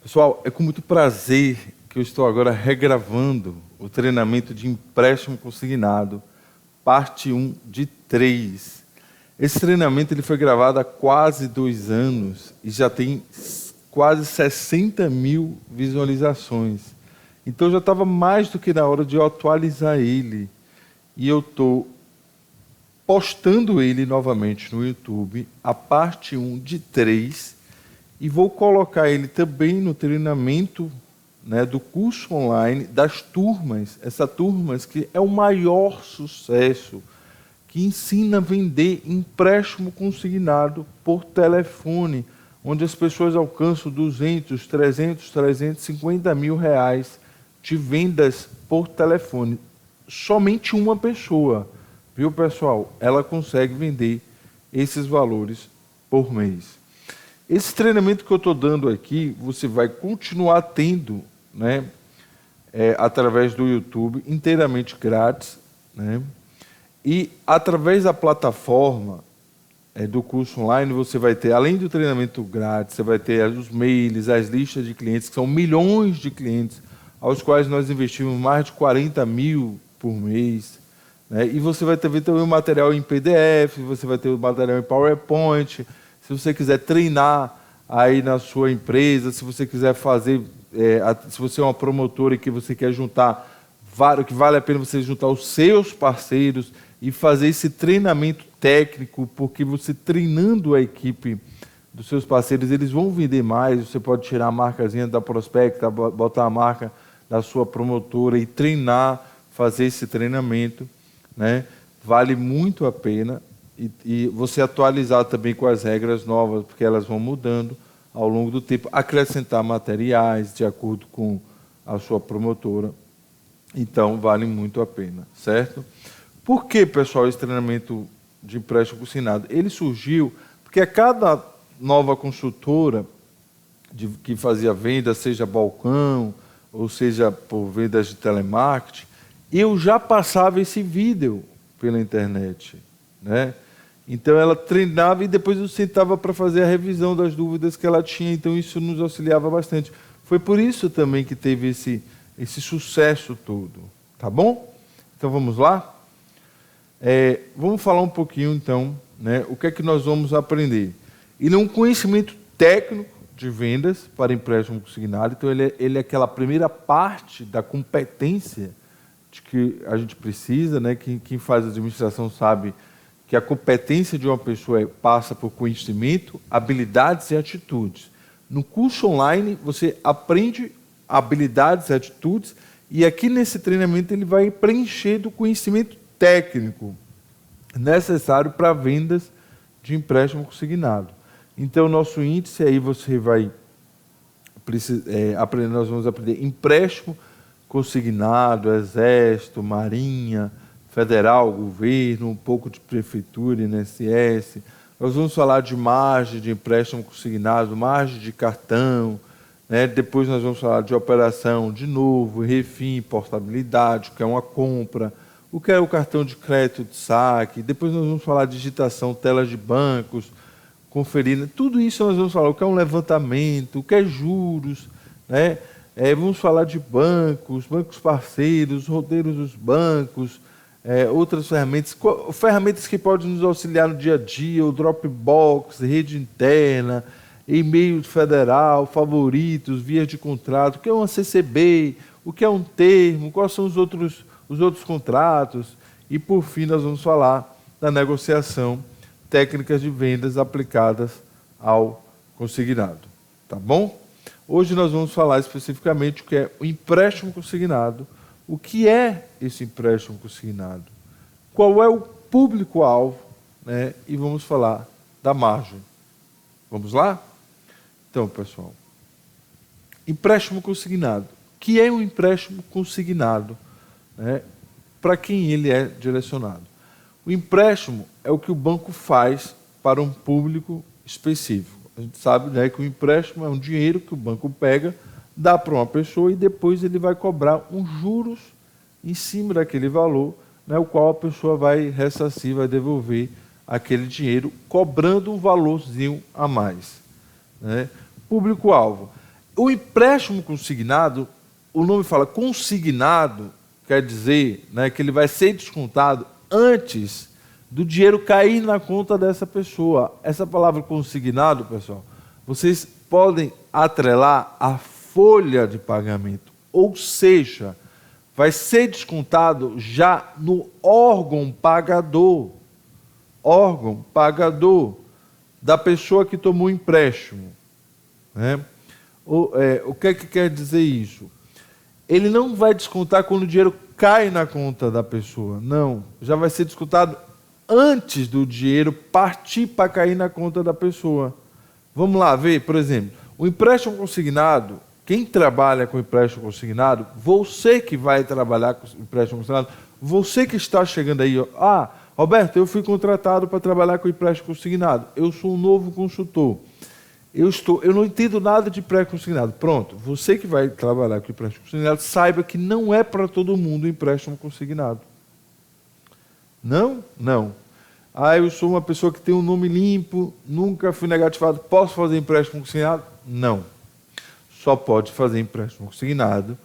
Pessoal, é com muito prazer que eu estou agora regravando o treinamento de empréstimo consignado, parte 1 de 3. Esse treinamento ele foi gravado há quase 2 anos e já tem quase 60 mil visualizações. Então já estava mais do que na hora de eu atualizar ele. E eu estou postando ele novamente no YouTube, a parte 1 de 3, e vou colocar ele também no treinamento, né, do curso online das turmas, essa turmas que é o maior sucesso, que ensina a vender empréstimo consignado por telefone, onde as pessoas alcançam 200, 300, 350 mil reais de vendas por telefone. Somente uma pessoa, viu, pessoal? Ela consegue vender esses valores por mês. Esse treinamento que eu estou dando aqui, você vai continuar tendo, né, através do YouTube, inteiramente grátis, né? E através da plataforma do curso online, você vai ter, além do treinamento grátis, você vai ter os mails, as listas de clientes, que são milhões de clientes, aos quais nós investimos mais de 40 mil por mês, né? E você vai ter também o material em PDF, você vai ter o material em PowerPoint. Se você quiser treinar aí na sua empresa, se você quiser fazer, se você é uma promotora e que você quer juntar, que vale a pena você juntar os seus parceiros e fazer esse treinamento técnico, porque você treinando a equipe dos seus parceiros, eles vão vender mais. Você pode tirar a marcazinha da Prospecta, botar a marca da sua promotora e treinar, fazer esse treinamento, né? Vale muito a pena. E você atualizar também com as regras novas, porque elas vão mudando ao longo do tempo, acrescentar materiais de acordo com a sua promotora. Então, vale muito a pena, certo? Por que, pessoal, esse treinamento de empréstimo consignado? Ele surgiu porque a cada nova consultora que fazia venda, seja balcão, ou seja por vendas de telemarketing, eu já passava esse vídeo pela internet, né? Então ela treinava e depois eu sentava para fazer a revisão das dúvidas que ela tinha, então isso nos auxiliava bastante. Foi por isso também que teve esse sucesso todo, tá bom? Então vamos lá? Vamos falar um pouquinho então, né, o que é que nós vamos aprender. Ele é um conhecimento técnico de vendas para empréstimo consignado, então ele é aquela primeira parte da competência de que a gente precisa, né? Quem faz administração sabe que a competência de uma pessoa passa por conhecimento, habilidades e atitudes. No curso online, você aprende habilidades e atitudes, e aqui nesse treinamento ele vai preencher do conhecimento técnico necessário para vendas de empréstimo consignado. Então, nosso índice aí você vai aprender, nós vamos aprender empréstimo consignado, Exército, Marinha, Federal, Governo, um pouco de Prefeitura, INSS. Nós vamos falar de margem de empréstimo consignado, margem de cartão, né? Depois nós vamos falar de operação, de novo, refim, portabilidade, o que é uma compra, o que é o cartão de crédito de saque. Depois nós vamos falar de digitação, telas de bancos, conferir, tudo isso nós vamos falar, o que é um levantamento, o que é juros, né? Vamos falar de bancos parceiros, roteiros dos bancos, outras ferramentas que podem nos auxiliar no dia a dia, o Dropbox, rede interna, e-mail federal, favoritos, vias de contrato, o que é uma CCB, o que é um termo, quais são os outros contratos, e por fim nós vamos falar da negociação, técnicas de vendas aplicadas ao consignado. Tá bom? Hoje nós vamos falar especificamente o que é o empréstimo consignado, o que é esse empréstimo consignado, qual é o público-alvo, né? E vamos falar da margem. Vamos lá? Então, pessoal, empréstimo consignado. O que é um empréstimo consignado, né? Para quem ele é direcionado? O empréstimo é o que o banco faz para um público específico. A gente sabe, né, que o empréstimo é um dinheiro que o banco pega, dá para uma pessoa e depois ele vai cobrar uns juros em cima daquele valor, né, o qual a pessoa vai ressarcir, vai devolver aquele dinheiro, cobrando um valorzinho a mais, né? Público-alvo O empréstimo consignado, o nome fala consignado, quer dizer, né, que ele vai ser descontado antes do dinheiro cair na conta dessa pessoa. Essa palavra consignado, pessoal, vocês podem atrelar a folha de pagamento, ou seja, vai ser descontado já no órgão pagador da pessoa que tomou o empréstimo, né? O que é que quer dizer isso? Ele não vai descontar quando o dinheiro cai na conta da pessoa, não. Já vai ser descontado antes do dinheiro partir para cair na conta da pessoa. Vamos lá ver, por exemplo, o empréstimo consignado. Quem trabalha com empréstimo consignado, você que vai trabalhar com empréstimo consignado, você que está chegando aí, ó, Roberto, eu fui contratado para trabalhar com empréstimo consignado, eu sou um novo consultor, eu não entendo nada de empréstimo consignado. Pronto, você que vai trabalhar com empréstimo consignado, saiba que não é para todo mundo empréstimo consignado. Não? Não. Eu sou uma pessoa que tem um nome limpo, nunca fui negativado, posso fazer empréstimo consignado? Não. Só pode fazer empréstimo consignado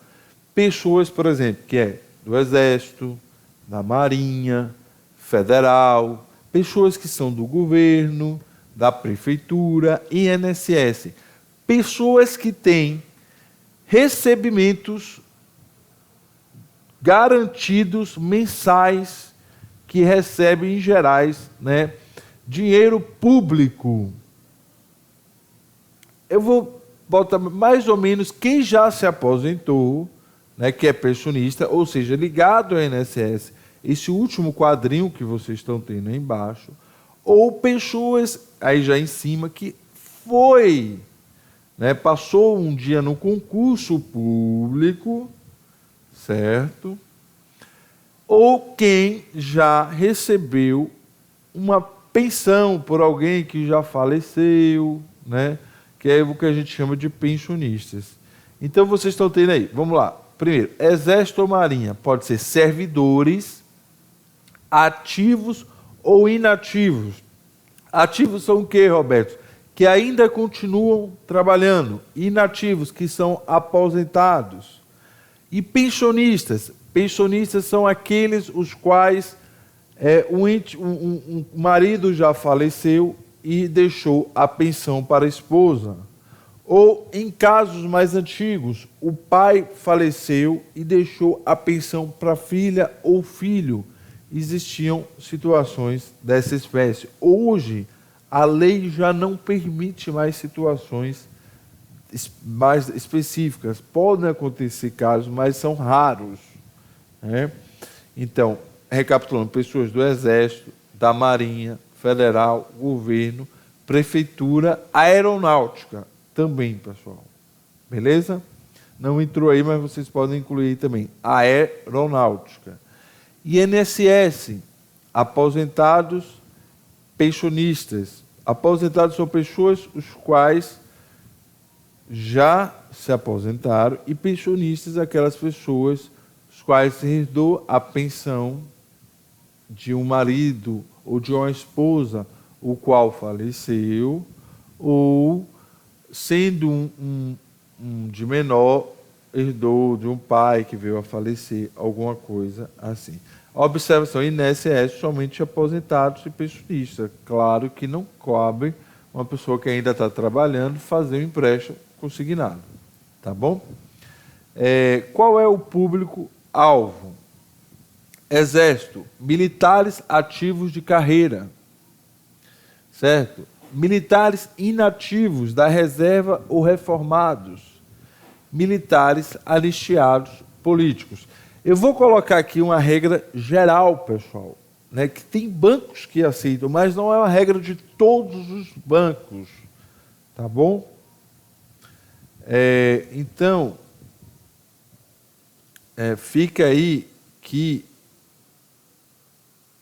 pessoas, por exemplo, que é do Exército, da Marinha, Federal, pessoas que são do governo, da Prefeitura, INSS, pessoas que têm recebimentos garantidos mensais, que recebem em gerais, né, dinheiro público. Eu vou botar mais ou menos quem já se aposentou, né, que é pensionista, ou seja, ligado ao INSS, esse último quadrinho que vocês estão tendo aí embaixo, ou pessoas, aí já em cima, que foi, né, passou um dia no concurso público, certo? Ou quem já recebeu uma pensão por alguém que já faleceu, né? Que é o que a gente chama de pensionistas. Então, vocês estão tendo aí, vamos lá. Primeiro, Exército ou Marinha, pode ser servidores, ativos ou inativos. Ativos são o quê, Roberto? Que ainda continuam trabalhando. Inativos, que são aposentados. E pensionistas. Pensionistas são aqueles os quais um marido já faleceu e deixou a pensão para a esposa. Ou, em casos mais antigos, o pai faleceu e deixou a pensão para a filha ou filho. Existiam situações dessa espécie. Hoje, a lei já não permite mais situações mais específicas. Podem acontecer casos, mas são raros, né? Então, recapitulando, pessoas do Exército, da Marinha, Federal, Governo, Prefeitura, Aeronáutica também, pessoal. Beleza? Não entrou aí, mas vocês podem incluir também. Aeronáutica. INSS, aposentados, pensionistas. Aposentados são pessoas os quais já se aposentaram, e pensionistas, aquelas pessoas os quais se herdou a pensão de um marido ou de uma esposa, o qual faleceu, ou sendo um de menor, herdou de um pai que veio a falecer, alguma coisa assim. A observação, INSS somente aposentados e pensionistas. Claro que não cobre uma pessoa que ainda está trabalhando fazer um empréstimo consignado. Tá bom? Qual é o público-alvo? Exército, militares ativos de carreira. Certo? Militares inativos da reserva ou reformados. Militares anistiados políticos. Eu vou colocar aqui uma regra geral, pessoal, né, que tem bancos que aceitam, mas não é uma regra de todos os bancos. Tá bom? Então, fica aí que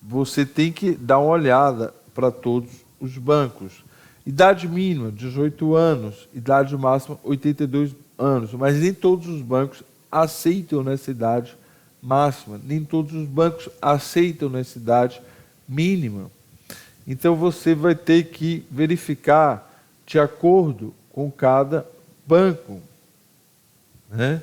você tem que dar uma olhada para todos os bancos. Idade mínima, 18 anos. Idade máxima, 82 anos. Mas nem todos os bancos aceitam nessa idade máxima. Nem todos os bancos aceitam nessa idade mínima. Então, você vai ter que verificar de acordo com cada banco. né?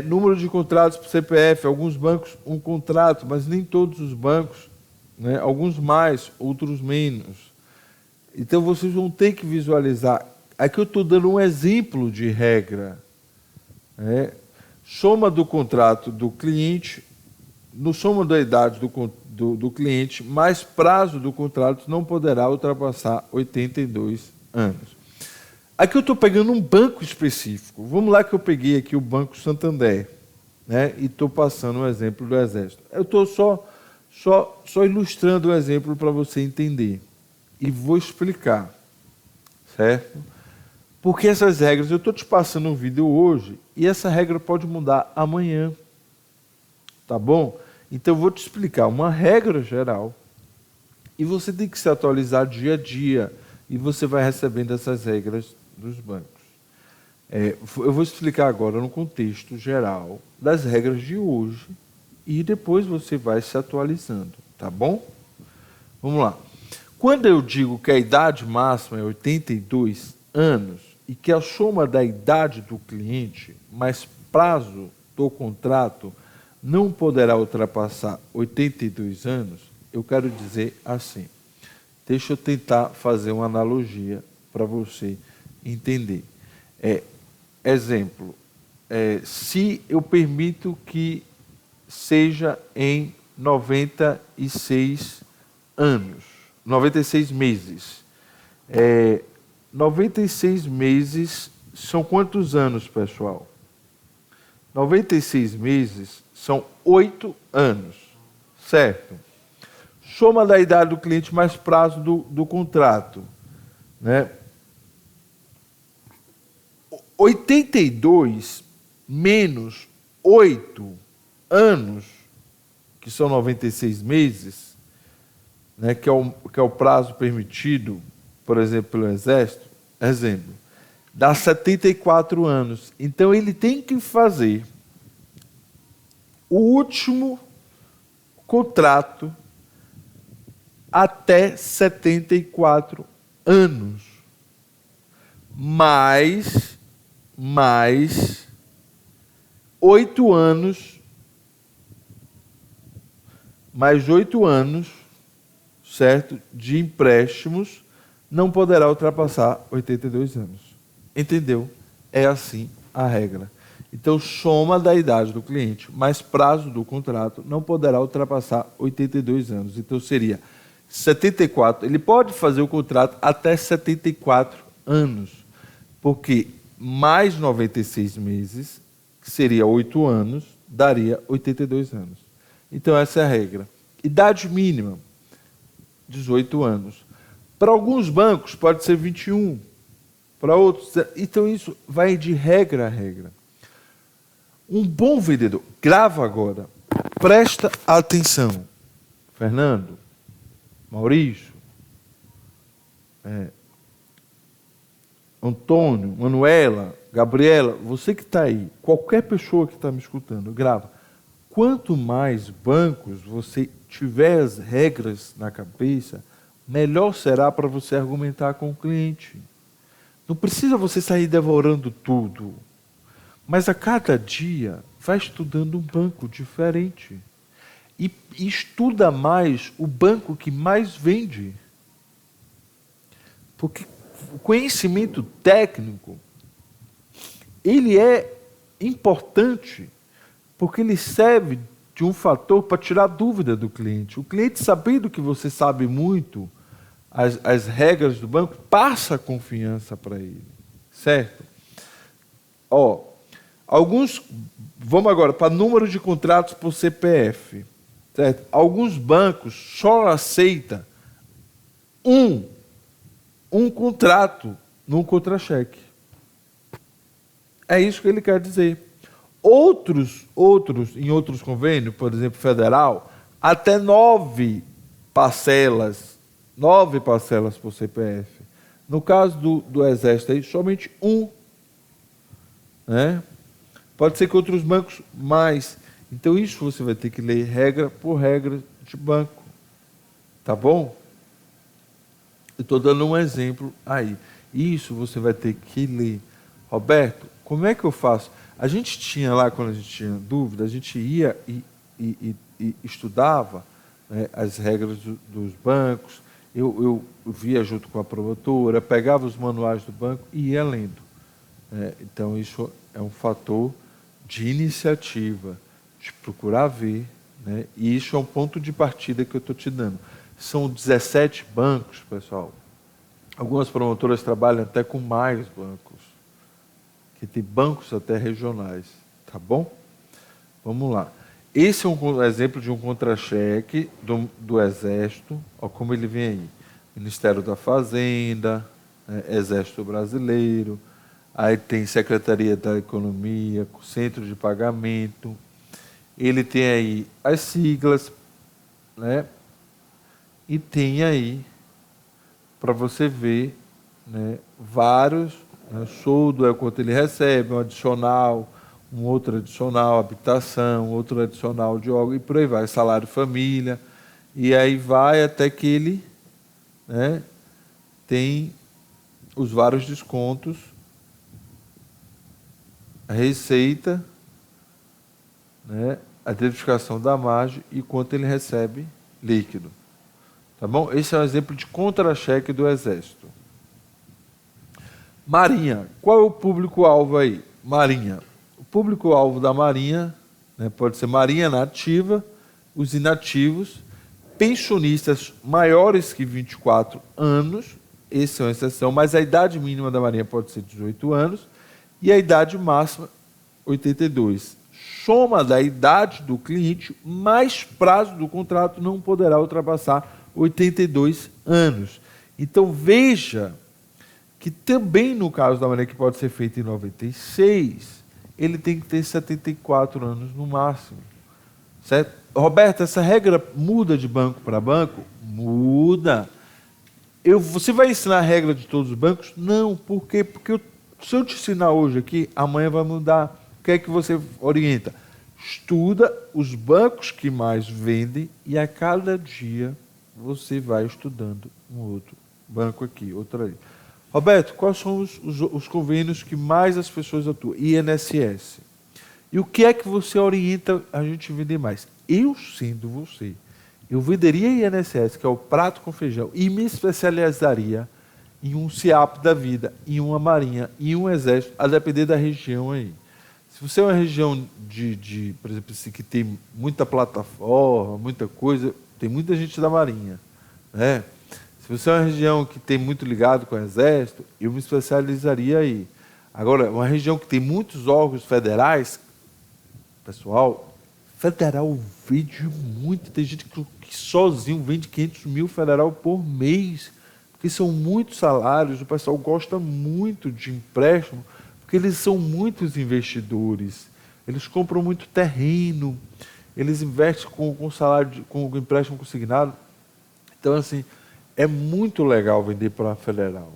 Número de contratos por CPF, alguns bancos um contrato, mas nem todos os bancos, né? Alguns mais, outros menos. Então vocês vão ter que visualizar. Aqui eu estou dando um exemplo de regra, né? Soma do contrato do cliente, no soma da idade do cliente, mais prazo do contrato não poderá ultrapassar 82 anos. Aqui eu estou pegando um banco específico. Vamos lá que eu peguei aqui o Banco Santander, né? E estou passando um exemplo do Exército. Eu estou só ilustrando o exemplo para você entender. E vou explicar, certo? Porque essas regras, eu estou te passando um vídeo hoje e essa regra pode mudar amanhã, tá bom? Então eu vou te explicar uma regra geral e você tem que se atualizar dia a dia e você vai recebendo essas regras dos bancos. Eu vou explicar agora no contexto geral das regras de hoje e depois você vai se atualizando, tá bom? Vamos lá. Quando eu digo que a idade máxima é 82 anos e que a soma da idade do cliente mais prazo do contrato não poderá ultrapassar 82 anos, eu quero dizer assim. Deixa eu tentar fazer uma analogia para você entender. Exemplo, se eu permito que seja em 96 anos, 96 meses. 96 meses são quantos anos, pessoal? 96 meses são 8 anos, certo? Soma da idade do cliente mais prazo do contrato, né? 82 menos 8 anos, que são 96 meses, né, que é o prazo permitido, por exemplo, pelo Exército, exemplo, dá 74 anos. Então, ele tem que fazer o último contrato até 74 anos, mais 8 anos, certo, de empréstimos, não poderá ultrapassar 82 anos. Entendeu? É assim a regra. Então, soma da idade do cliente mais prazo do contrato não poderá ultrapassar 82 anos. Então, seria 74. Ele pode fazer o contrato até 74 anos, porque mais 96 meses, que seria 8 anos, daria 82 anos. Então, essa é a regra. Idade mínima, 18 anos. Para alguns bancos pode ser 21, para outros... Então, isso vai de regra a regra. Um bom vendedor, grava agora, presta atenção. Fernando, Maurício, Antônio, Manuela, Gabriela, você que está aí, qualquer pessoa que está me escutando, grava. Quanto mais bancos você tiver as regras na cabeça, melhor será para você argumentar com o cliente. Não precisa você sair devorando tudo, mas a cada dia vai estudando um banco diferente. E estuda mais o banco que mais vende. Porque o conhecimento técnico, ele é importante, porque ele serve de um fator para tirar a dúvida do cliente. O cliente, sabendo que você sabe muito as regras do banco, passa a confiança para ele. Certo? Vamos agora para número de contratos por CPF. Certo? Alguns bancos só aceitam um contrato num contra-cheque. É isso que ele quer dizer. Outros, em outros convênios, por exemplo, federal, até 9 parcelas por CPF. No caso do Exército, aí, somente um. Né? Pode ser que outros bancos mais. Então, isso você vai ter que ler regra por regra de banco. Tá bom? Eu estou dando um exemplo aí. Isso você vai ter que ler. Roberto, como é que eu faço? A gente tinha lá, quando a gente tinha dúvida, a gente ia e estudava, né, as regras dos bancos. Eu via junto com a promotora, pegava os manuais do banco e ia lendo. Então, isso é um fator de iniciativa, de procurar ver, né? E isso é um ponto de partida que eu estou te dando. São 17 bancos, pessoal. Algumas promotoras trabalham até com mais bancos, que tem bancos até regionais, tá bom? Vamos lá. Esse é um exemplo de um contra-cheque do Exército, ó, como ele vem aí. Ministério da Fazenda, Exército Brasileiro, aí tem Secretaria da Economia, Centro de Pagamento. Ele tem aí as siglas, né? E tem aí, para você ver, né, vários, né, soldo é o quanto ele recebe, um adicional, um outro adicional, habitação, outro adicional de órgão, e por aí vai, salário família, e aí vai até que ele, né, tem os vários descontos, a receita, né, a identificação da margem e quanto ele recebe líquido. Tá bom? Esse é um exemplo de contra-cheque do Exército. Marinha. Qual é o público-alvo aí? Marinha. O público-alvo da Marinha, né, pode ser Marinha na ativa, os inativos, pensionistas maiores que 24 anos, esse é uma exceção, mas a idade mínima da Marinha pode ser 18 anos, e a idade máxima, 82. Soma da idade do cliente, mais prazo do contrato não poderá ultrapassar 82 anos. Então, veja que também no caso da Marinha, que pode ser feito em 96, ele tem que ter 74 anos no máximo. Certo? Roberto, essa regra muda de banco para banco? Muda. Você vai ensinar a regra de todos os bancos? Não. Por quê? Porque se eu te ensinar hoje aqui, amanhã vai mudar. O que é que você orienta? Estuda os bancos que mais vendem e a cada dia você vai estudando um outro banco aqui, outro ali. Roberto, quais são os convênios que mais as pessoas atuam? INSS. E o que é que você orienta a gente vender mais? Eu, sendo você, eu venderia INSS, que é o prato com feijão, e me especializaria em um CIAP da vida, em uma Marinha, em um Exército, a depender da região aí. Se você é uma região por exemplo, assim, que tem muita plataforma, muita coisa, tem muita gente da Marinha, né? Se você é uma região que tem muito ligado com o Exército, eu me especializaria aí. Agora, uma região que tem muitos órgãos federais, pessoal, federal vende muito. Tem gente que sozinho vende 500 mil federal por mês, porque são muitos salários. O pessoal gosta muito de empréstimo, porque eles são muitos investidores. Eles compram muito terreno, eles investem com salário, com empréstimo consignado. Então, assim, é muito legal vender para a federal.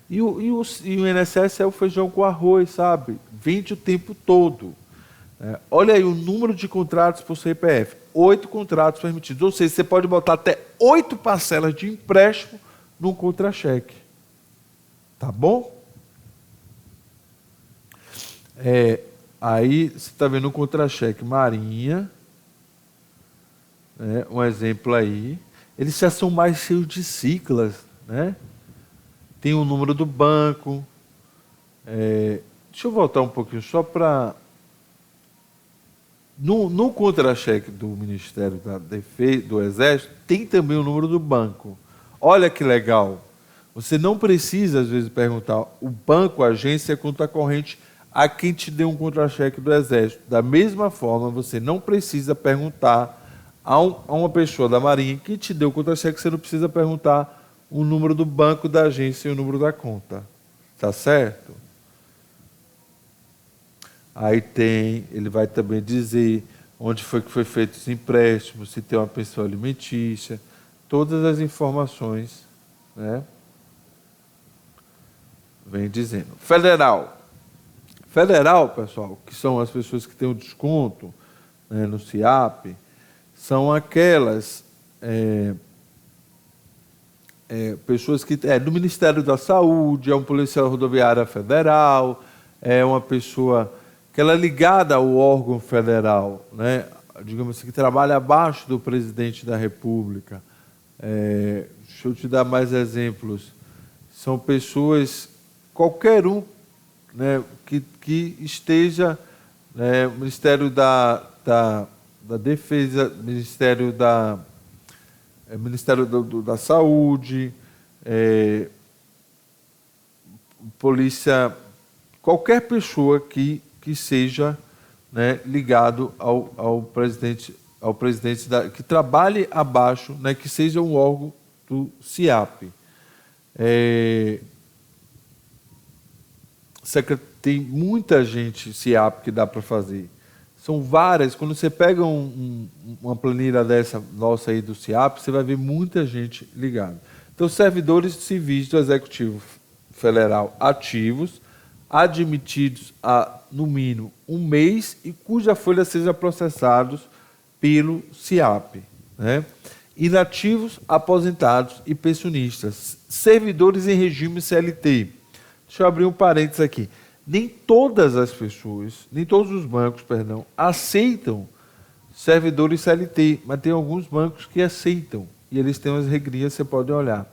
E o INSS é o feijão com arroz, sabe? Vende o tempo todo. Olha aí o número de contratos por CPF. 8 contratos permitidos. Ou seja, você pode botar até 8 parcelas de empréstimo num contra-cheque. Tá bom? Aí você está vendo o contra-cheque Marinha. Um exemplo aí. Eles já são mais cheios de siglas, né? Tem o número do banco. Deixa eu voltar um pouquinho só para... No contra-cheque do Ministério da Defesa, do Exército, tem também o número do banco. Olha que legal. Você não precisa, às vezes, perguntar o banco, a agência, conta corrente a quem te deu um contra-cheque do Exército. Da mesma forma, você não precisa perguntar a uma pessoa da Marinha que te deu o contra-cheque, você não precisa perguntar o número do banco, da agência e o número da conta. Tá certo? Aí ele vai também dizer onde foi que foi feito os empréstimos, se tem uma pensão alimentícia, todas as informações, né? Vem dizendo. Federal. Federal, pessoal, que são as pessoas que têm o desconto, né, no CIAP, são aquelas pessoas que... do Ministério da Saúde, é um policial rodoviário federal, é uma pessoa que ela é ligada ao órgão federal, né? Digamos assim, que trabalha abaixo do presidente da República. Deixa eu te dar mais exemplos. São pessoas, qualquer um, né, que esteja, né, Ministério da Defesa, Ministério da Saúde, polícia, qualquer pessoa que seja, né, ligado ao presidente, que trabalhe abaixo, né, que seja um órgão do CIAP. Tem muita gente CIAP que dá para fazer. São várias. Quando você pega uma planilha dessa nossa aí do CIAP, você vai ver muita gente ligada. Então, servidores civis do Executivo Federal ativos, admitidos há, no mínimo, 1 mês e cuja folha seja processados pelo CIAP, né? Inativos, aposentados e pensionistas. Servidores em regime CLT. Deixa eu abrir um parênteses aqui. Nem todas as pessoas, nem todos os bancos, perdão, aceitam servidores CLT, mas tem alguns bancos que aceitam, e eles têm umas regrinhas, você pode olhar.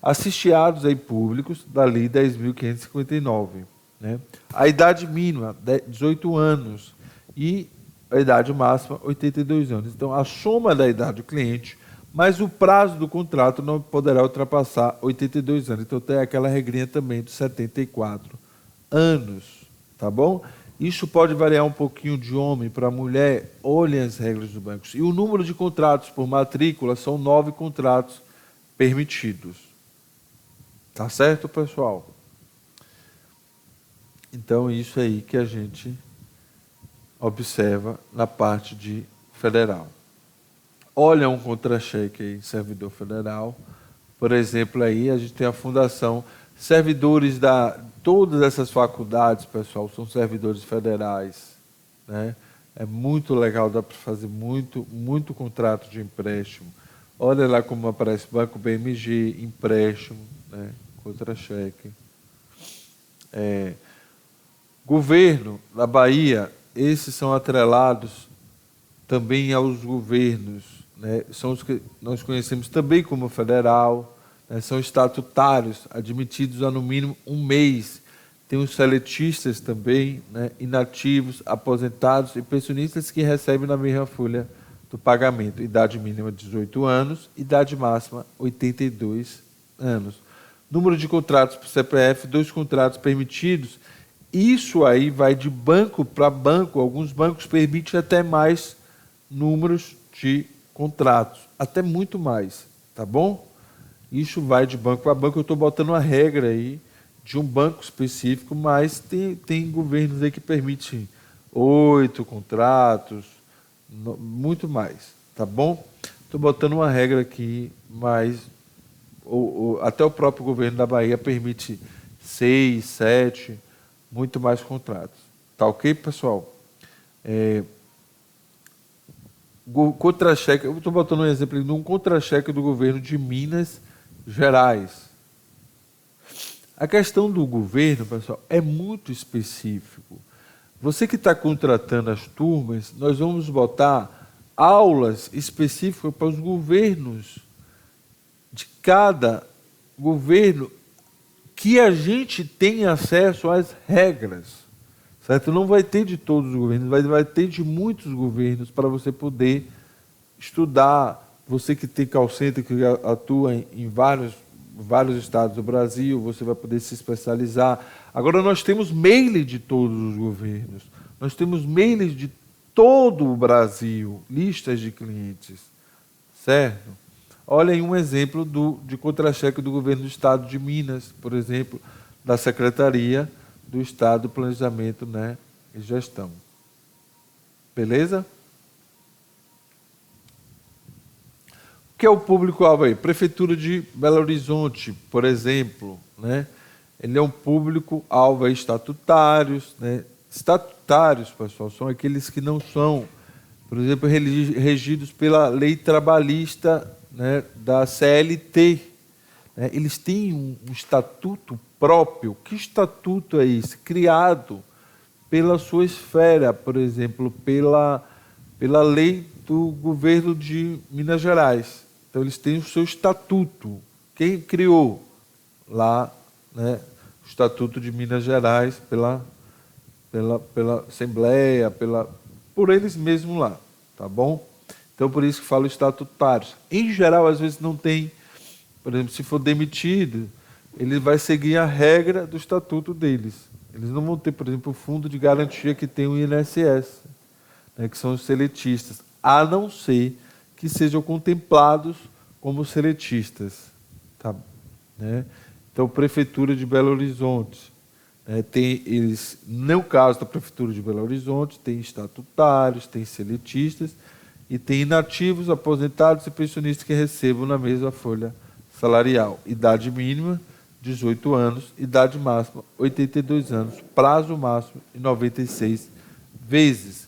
Assistiados aí públicos da Lei 10.559, né? A idade mínima, 18 anos, e a idade máxima, 82 anos. Então, a soma da idade do cliente, mas o prazo do contrato não poderá ultrapassar 82 anos. Então, tem aquela regrinha também dos 74 anos, tá bom? Isso pode variar um pouquinho de homem para mulher, olhem as regras do banco. E o número de contratos por matrícula são 9 contratos permitidos. Tá certo, pessoal? Então, isso aí que a gente observa na parte de federal. Olha um contra-cheque aí, servidor federal. Por exemplo, aí a gente tem a fundação, servidores todas essas faculdades, pessoal, são servidores federais, né? É muito legal, dá para fazer muito contrato de empréstimo. Olha lá como aparece Banco BMG, empréstimo, né? Contra-cheque. Governo da Bahia, esses são atrelados também aos governos, né? São os que nós conhecemos também como federal, né? São estatutários, admitidos há no mínimo 1 mês. Tem os seletistas também, né? Inativos, aposentados e pensionistas que recebem na mesma folha do pagamento. Idade mínima 18 anos, idade máxima 82 anos. Número de contratos por CPF, 2 contratos permitidos. Isso aí vai de banco para banco. Alguns bancos permitem até mais números de contratos, até muito mais, tá bom? Isso vai de banco para banco. Eu estou botando uma regra aí de um banco específico, mas tem governos aí que permitem 8 contratos, muito mais, tá bom? Estou botando uma regra aqui, mas até o próprio governo da Bahia permite 6, 7, muito mais contratos. Tá ok, pessoal? Contra-cheque, eu estou botando um exemplo de um contra-cheque do governo de Minas Gerais. A questão do governo, pessoal, é muito específico. Você que está contratando as turmas, nós vamos botar aulas específicas para os governos de cada governo, que a gente tem acesso às regras, certo? Não vai ter de todos os governos, vai ter de muitos governos para você poder estudar. Você que tem call center, que atua em vários estados do Brasil, você vai poder se especializar. Agora, nós temos mail de todos os governos, nós temos mails de todo o Brasil, listas de clientes, certo? Olha aí um exemplo de contra-cheque do governo do estado de Minas, por exemplo, da Secretaria do Estado do Planejamento, né, e Gestão. Beleza? O que é o público-alvo aí? Prefeitura de Belo Horizonte, por exemplo, né? Ele é um público-alvo estatutários, né? Estatutários, pessoal, são aqueles que não são, por exemplo, regidos pela lei trabalhista, né, da CLT. Né? Eles têm um estatuto próprio. Que estatuto é esse? Criado pela sua esfera, por exemplo, pela lei do governo de Minas Gerais. Então, eles têm o seu estatuto. Quem criou lá, né, o Estatuto de Minas Gerais pela Assembleia, por eles mesmos lá, tá bom? Então, por isso que falo estatutários. Em geral, às vezes não tem, por exemplo, se for demitido, ele vai seguir a regra do estatuto deles. Eles não vão ter, por exemplo, o fundo de garantia que tem o INSS, né, que são os seletistas, a não ser que sejam contemplados como seletistas. Tá, né? Então, Prefeitura de Belo Horizonte, eles, no caso da Prefeitura de Belo Horizonte, tem estatutários, tem seletistas e tem inativos, aposentados e pensionistas que recebam na mesma folha salarial. Idade mínima, 18 anos, idade máxima, 82 anos, prazo máximo, 96 vezes.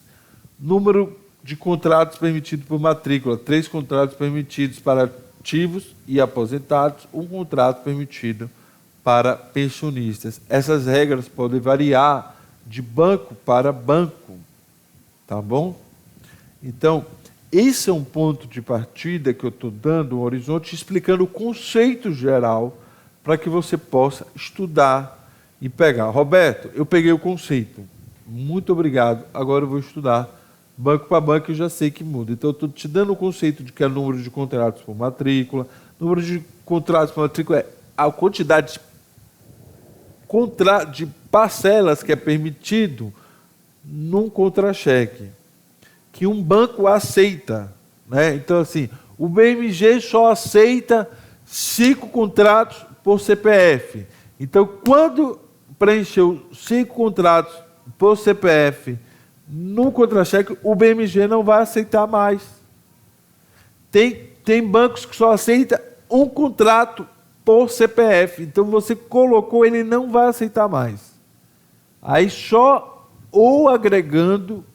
Número de contratos permitidos por matrícula, 3 contratos permitidos para ativos e aposentados, 1 contrato permitido para pensionistas. Essas regras podem variar de banco para banco, tá bom? Então, esse é um ponto de partida que eu estou dando, um horizonte, explicando o conceito geral para que você possa estudar e pegar. Roberto, eu peguei o conceito. Muito obrigado. Agora eu vou estudar banco para banco, eu já sei que muda. Então, eu estou te dando o conceito de que é o número de contratos por matrícula. Número de contratos por matrícula é a quantidade de parcelas que é permitido num contra-cheque, que um banco aceita, né? Então, assim, o BMG só aceita 5 contratos por CPF. Então, quando preencheu 5 contratos por CPF no contra-cheque, o BMG não vai aceitar mais. Tem bancos que só aceitam um contrato por CPF. Então, você colocou, ele não vai aceitar mais. Aí, só ou agregando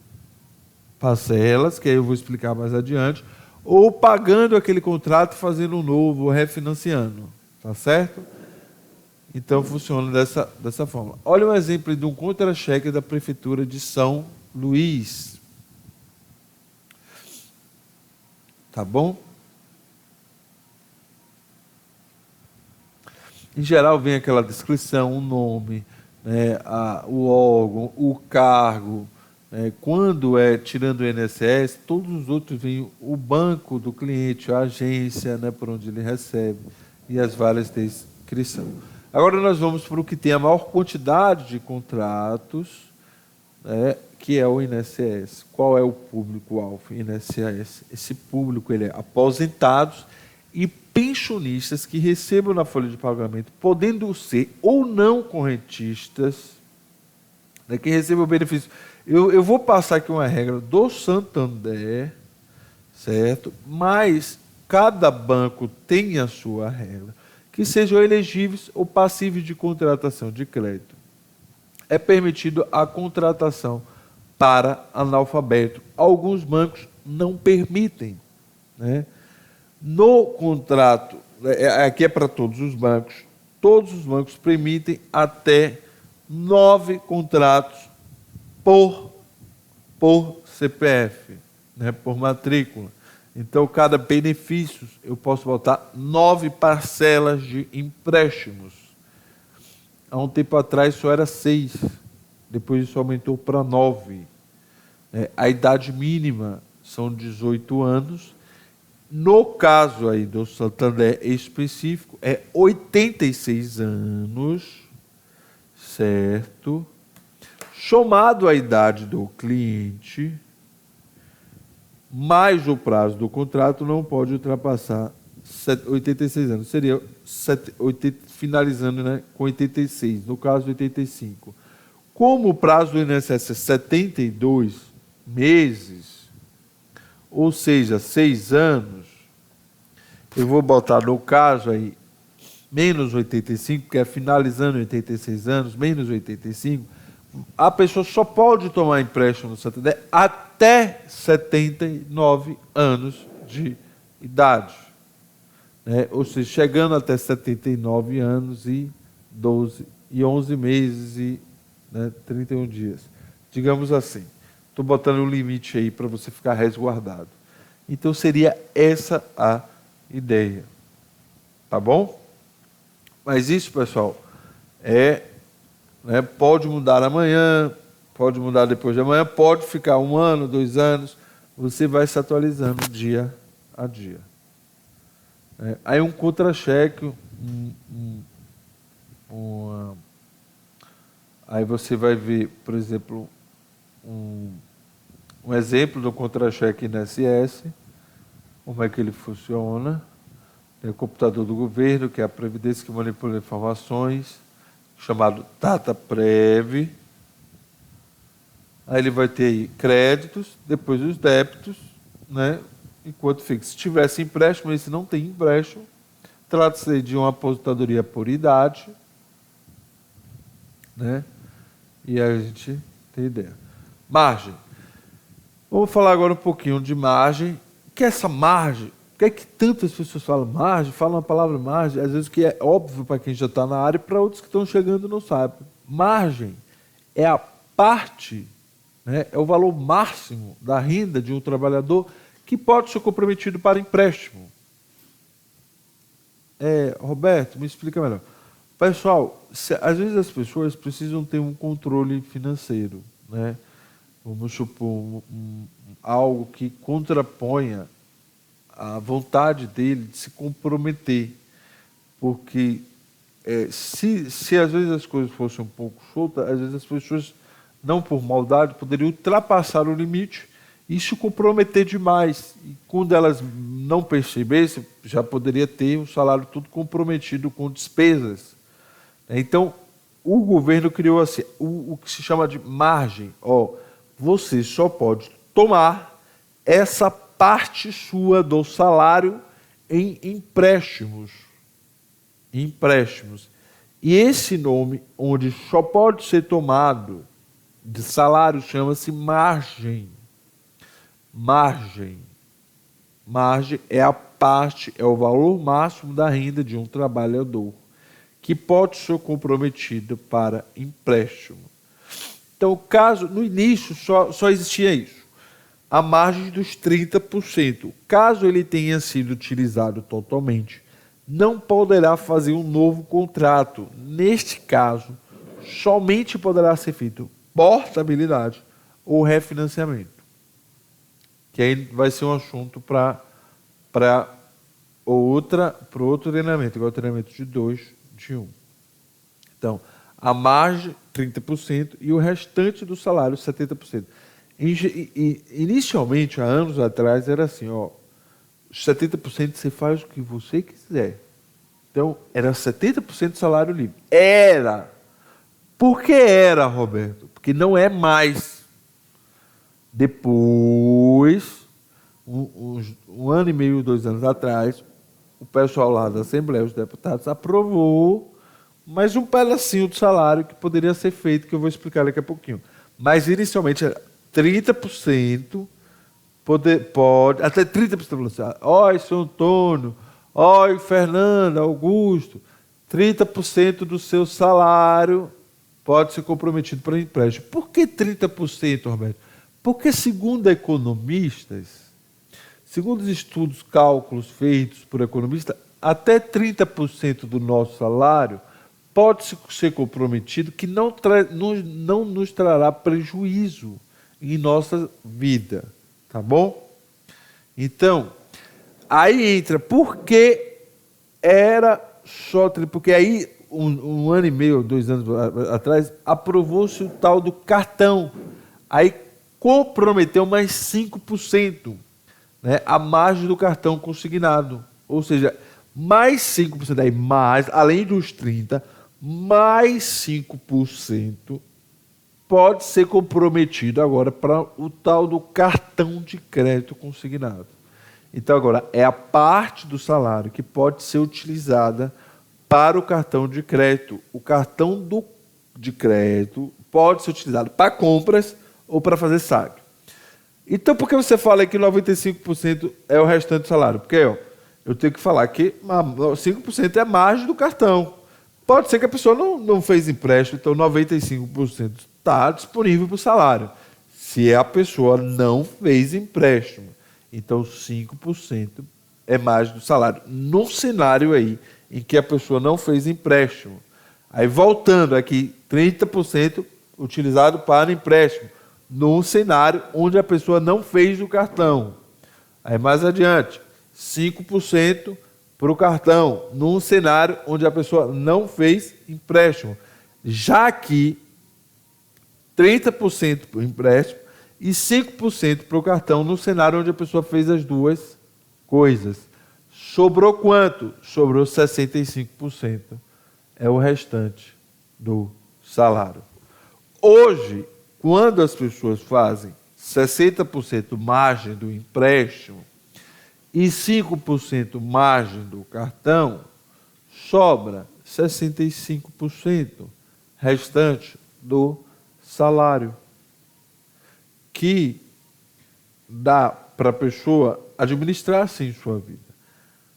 parcelas, que aí eu vou explicar mais adiante, ou pagando aquele contrato, fazendo um novo, refinanciando. Tá certo? Então, funciona dessa forma. Olha um exemplo de um contra-cheque da Prefeitura de São Luís. Tá bom? Em geral, vem aquela descrição, o nome, né, o órgão, o cargo. Quando é tirando o INSS, todos os outros vêm o banco do cliente, a agência, né, por onde ele recebe, e as várias descrições. Agora nós vamos para o que tem a maior quantidade de contratos, né, que é o INSS. Qual é o público-alvo? INSS. Esse público ele é aposentados e pensionistas que recebam na folha de pagamento, podendo ser ou não correntistas, né, que recebam o benefício. Eu vou passar aqui uma regra do Santander, certo? Mas cada banco tem a sua regra, que sejam elegíveis ou passíveis de contratação de crédito. É permitido a contratação para analfabeto. Alguns bancos não permitem, né? No contrato, aqui é para todos os bancos permitem até 9 contratos por CPF, né, por matrícula. Então, cada benefício, eu posso botar 9 parcelas de empréstimos. Há um tempo atrás só era 6, depois isso aumentou para 9. A idade mínima são 18 anos. No caso aí do Santander específico, é 86 anos, certo? Somado a idade do cliente, mais o prazo do contrato não pode ultrapassar 86 anos. Seria finalizando, né, com 86, no caso 85. Como o prazo do INSS é 72 meses, ou seja, 6 anos, eu vou botar no caso aí menos 85, que é finalizando 86 anos, menos 85, a pessoa só pode tomar empréstimo no Santander até 79 anos de idade. Né? Ou seja, chegando até 79 anos e 11 meses e, né, 31 dias. digamos assim. Estou botando um limite aí para você ficar resguardado. Então seria essa a ideia. Tá bom? Mas isso, pessoal, pode mudar amanhã, pode mudar depois de amanhã, pode ficar 1 ano, 2 anos, você vai se atualizando dia a dia. Aí um contra-cheque, aí você vai ver, por exemplo, um exemplo do contra-cheque INSS, como é que ele funciona. Tem o computador do governo, que é a Previdência que manipula informações, chamado DataPrev. Aí ele vai ter aí créditos, depois os débitos, né? Enquanto fica. Se tivesse empréstimo, esse não tem empréstimo. Trata-se de uma aposentadoria por idade, né? E aí a gente tem ideia. Margem. Vamos falar agora um pouquinho de margem. O que é essa margem? Por que é que tantas pessoas falam margem, falam a palavra margem, às vezes que é óbvio para quem já está na área e para outros que estão chegando não sabem. Margem é a parte, né, é o valor máximo da renda de um trabalhador que pode ser comprometido para empréstimo. Roberto, me explica melhor. Pessoal, às vezes as pessoas precisam ter um controle financeiro, né? Vamos supor algo que contraponha a vontade dele de se comprometer, porque se às vezes as coisas fossem um pouco soltas, às vezes as pessoas, não por maldade, poderiam ultrapassar o limite e se comprometer demais, e quando elas não percebessem, já poderia ter o salário todo comprometido com despesas. Então, o governo criou assim, o que se chama de margem. Você só pode tomar essa parte sua do salário em empréstimos. E esse nome, onde só pode ser tomado de salário, chama-se margem. Margem é a parte, é o valor máximo da renda de um trabalhador, que pode ser comprometido para empréstimo. Então, no início só existia isso. A margem dos 30%. Caso ele tenha sido utilizado totalmente, não poderá fazer um novo contrato. Neste caso, somente poderá ser feito portabilidade ou refinanciamento. Que aí vai ser um assunto para outro treinamento, igual o treinamento de 2, de 1. Então, a margem, 30%, e o restante do salário, 70%. Inicialmente, há anos atrás, era assim, 70% você faz o que você quiser. Então, era 70% de salário livre. Era. Por que era, Roberto? Porque não é mais. Depois, um ano e meio, 2 anos atrás, o pessoal lá da Assembleia, os deputados, aprovou mais um pedacinho do salário que poderia ser feito, que eu vou explicar daqui a pouquinho. Mas, inicialmente, era 30%, pode, até 30%. Oi, seu Antônio, oi, Fernanda, Augusto, 30% do seu salário pode ser comprometido para empréstimo. Por que 30%, Roberto? Porque, segundo economistas, segundo os estudos, cálculos feitos por economistas, até 30% do nosso salário pode ser comprometido, que não nos trará prejuízo em nossa vida, tá bom? Então, aí entra, porque era só, porque aí, um ano e meio, 2 anos atrás, aprovou-se o tal do cartão, aí comprometeu mais 5%, né, a margem do cartão consignado, ou seja, mais 5%, aí mais, além dos 30%, mais 5%, pode ser comprometido agora para o tal do cartão de crédito consignado. Então, agora, é a parte do salário que pode ser utilizada para o cartão de crédito. O cartão de crédito pode ser utilizado para compras ou para fazer saque. Então, por que você fala que 95% é o restante do salário? Porque eu tenho que falar que 5% é margem do cartão. Pode ser que a pessoa não fez empréstimo, então 95% está disponível para o salário. Se a pessoa não fez empréstimo, então 5% é mais do salário. Num cenário aí em que a pessoa não fez empréstimo, aí voltando aqui, 30% utilizado para empréstimo, num cenário onde a pessoa não fez o cartão. Aí mais adiante, 5% para o cartão, num cenário onde a pessoa não fez empréstimo. Já que 30% para o empréstimo e 5% para o cartão, no cenário onde a pessoa fez as duas coisas. Sobrou quanto? Sobrou 65%. É o restante do salário. Hoje, quando as pessoas fazem 60% margem do empréstimo e 5% margem do cartão, sobra 65% restante do salário, que dá para a pessoa administrar assim sua vida.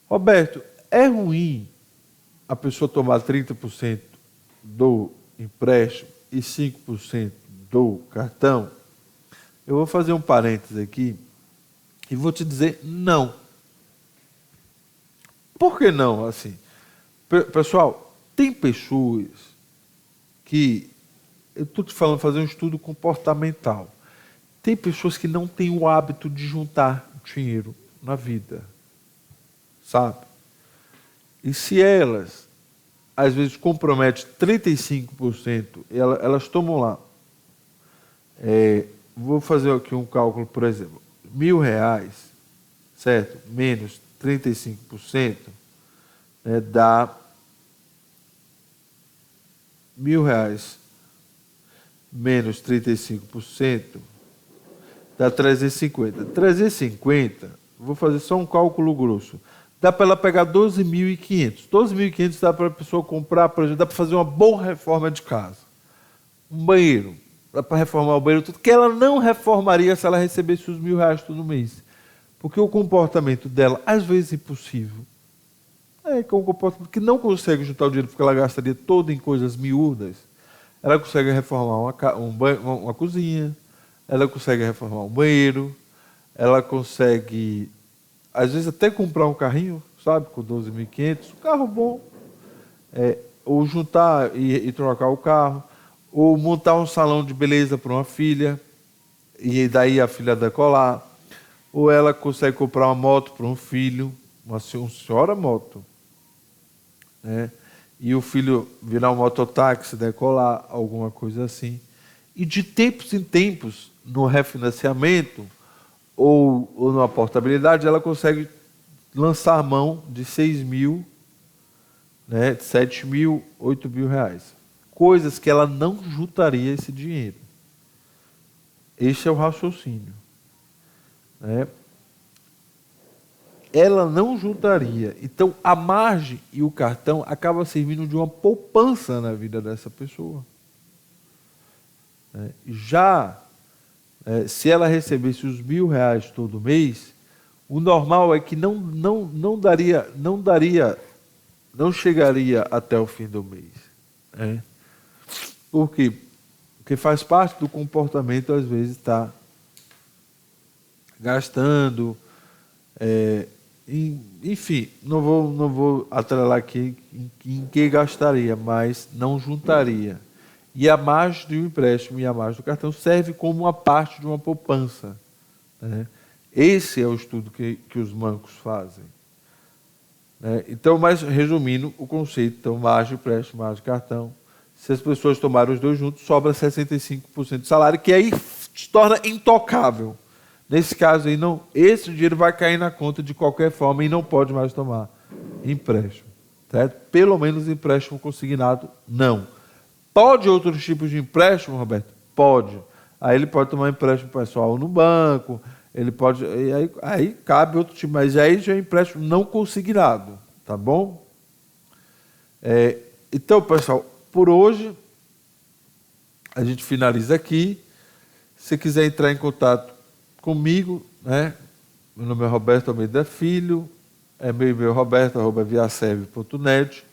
Roberto, é ruim a pessoa tomar 30% do empréstimo e 5% do cartão? Eu vou fazer um parênteses aqui e vou te dizer não. Por que não? Assim, pessoal, tem pessoas que, eu estou te falando, fazer um estudo comportamental. Tem pessoas que não têm o hábito de juntar dinheiro na vida, sabe? E se elas, às vezes, comprometem 35%, elas tomam lá. Vou fazer aqui um cálculo, por exemplo, R$1.000, certo? Menos 35%, né, dá R$1.000 menos 35%, dá 350. 350, vou fazer só um cálculo grosso. Dá para ela pegar 12.500. 12.500 dá para a pessoa comprar, por exemplo, dá para fazer uma boa reforma de casa. Um banheiro, dá para reformar o banheiro, tudo que ela não reformaria se ela recebesse os R$1.000 todo mês. Porque o comportamento dela, às vezes impossível, que é um comportamento que não consegue juntar o dinheiro porque ela gastaria todo em coisas miúdas. Ela consegue reformar uma cozinha, ela consegue reformar um banheiro, ela consegue, às vezes, até comprar um carrinho, sabe, com 12.500, um carro bom, ou juntar e trocar o carro, ou montar um salão de beleza para uma filha, e daí a filha decolar, ou ela consegue comprar uma moto para um filho, uma senhora moto, né? E o filho virar um mototáxi, decolar, alguma coisa assim. E de tempos em tempos, no refinanciamento ou numa portabilidade, ela consegue lançar mão de 6.000, né, 7.000, 8.000 reais. Coisas que ela não juntaria esse dinheiro. Este é o raciocínio, né? Ela não juntaria. Então, a margem e o cartão acabam servindo de uma poupança na vida dessa pessoa. Já, se ela recebesse os R$1.000 todo mês, o normal é que não chegaria até o fim do mês. Né? Por quê? Porque faz parte do comportamento, às vezes, estar gastando, enfim, não vou atrelar aqui em que gastaria, mas não juntaria. E a margem do empréstimo e a margem do cartão serve como uma parte de uma poupança. Né? Esse é o estudo que os bancos fazem. Né? Então, mas resumindo o conceito, então, margem, empréstimo, margem, cartão. Se as pessoas tomarem os dois juntos, sobra 65% do salário, que aí se torna intocável. Nesse caso aí, não, esse dinheiro vai cair na conta de qualquer forma e não pode mais tomar empréstimo. Certo? Pelo menos empréstimo consignado, não. Pode outros tipos de empréstimo, Roberto? Pode. Aí ele pode tomar empréstimo pessoal no banco, ele pode. Aí cabe outro tipo, mas aí já é empréstimo não consignado, tá bom? Então, pessoal, por hoje a gente finaliza aqui. Se quiser entrar em contato comigo, né? Meu nome é Roberto Almeida Filho, meu e-mail roberto@viaserve.net.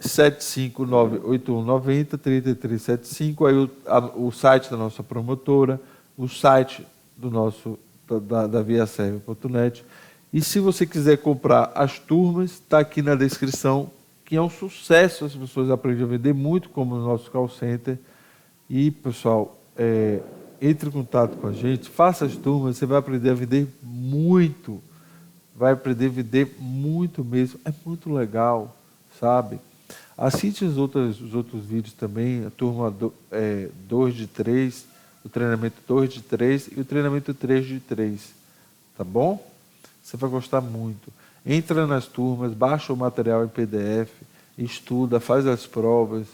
75981903375, aí o site da nossa promotora, o site da viaserve.net. E se você quiser comprar as turmas, está aqui na descrição, que é um sucesso, as pessoas aprendem a vender muito, como no nosso call center. E, pessoal, entre em contato com a gente, faça as turmas, você vai aprender a vender muito, vai aprender a vender muito mesmo, é muito legal, sabe? Assiste os outros vídeos também, a turma 2 de 3, o treinamento 2 de 3 e o treinamento 3 de 3, tá bom? Você vai gostar muito. Entra nas turmas, baixa o material em PDF, estuda, faz as provas,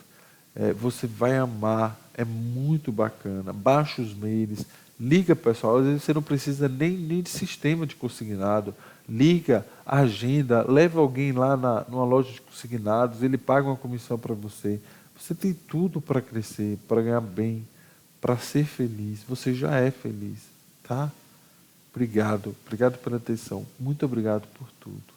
você vai amar, é muito bacana. Baixa os mails, liga, pessoal, às vezes você não precisa nem de sistema de consignado, liga, agenda, leva alguém lá numa loja de consignados, ele paga uma comissão para você. Você tem tudo para crescer, para ganhar bem, para ser feliz. Você já é feliz, tá? Obrigado pela atenção. Muito obrigado por tudo.